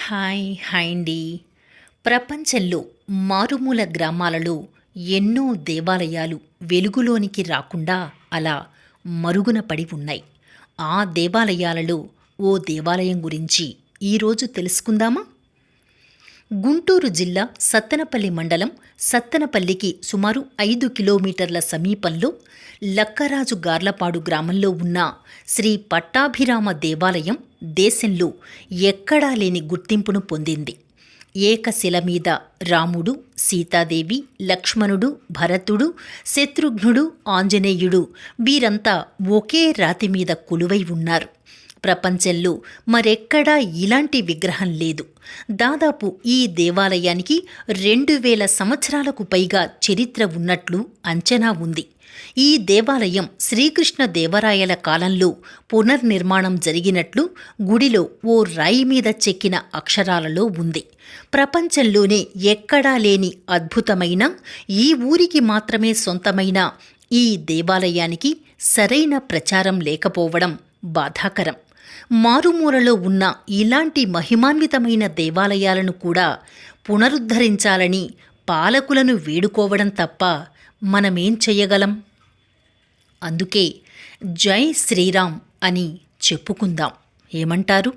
Hi అండి. ప్రపంచంలో మారుమూల గ్రామాలలో ఎన్నో దేవాలయాలు వెలుగులోనికి రాకుండా అలా మరుగున పడి ఉన్నాయి. ఆ దేవాలయాలలో ఓ దేవాలయం గురించి ఈరోజు తెలుసుకుందామా? గుంటూరు జిల్లా సత్తెనపల్లి మండలం సత్తెనపల్లికి సుమారు 5 కిలోమీటర్ల సమీపంలో లక్కరాజు గార్లపాడు గ్రామంలో ఉన్న శ్రీ పట్టాభిరామ దేవాలయం దేశంలో ఎక్కడా లేని గుర్తింపును పొందింది. ఏకశిల మీద రాముడు, సీతాదేవి, లక్ష్మణుడు, భరతుడు, శత్రుఘ్నుడు, ఆంజనేయుడు వీరంతా ఒకే రాతి మీద కొలువై ఉన్నారు. ప్రపంచంలో మరెక్కడా ఇలాంటి విగ్రహం లేదు. దాదాపు ఈ దేవాలయానికి 2000 సంవత్సరాలకు పైగా చరిత్ర ఉన్నట్లు అంచనా ఉంది. ఈ దేవాలయం శ్రీకృష్ణ దేవరాయల కాలంలో పునర్నిర్మాణం జరిగినట్లు గుడిలో ఓ రాయి మీద చెక్కిన అక్షరాలలో ఉంది. ప్రపంచంలోనే ఎక్కడా లేని అద్భుతమైన, ఈ ఊరికి మాత్రమే సొంతమైన ఈ దేవాలయానికి సరైన ప్రచారం లేకపోవడం బాధాకరం. మారుమూలలో ఉన్న ఇలాంటి మహిమాన్వితమైన దేవాలయాలను కూడా పునరుద్ధరించాలని పాలకులను వేడుకోవడం తప్ప మనమేం చెయ్యగలం? అందుకే జై శ్రీరామ్ అని చెప్పుకుందాం. ఏమంటారు?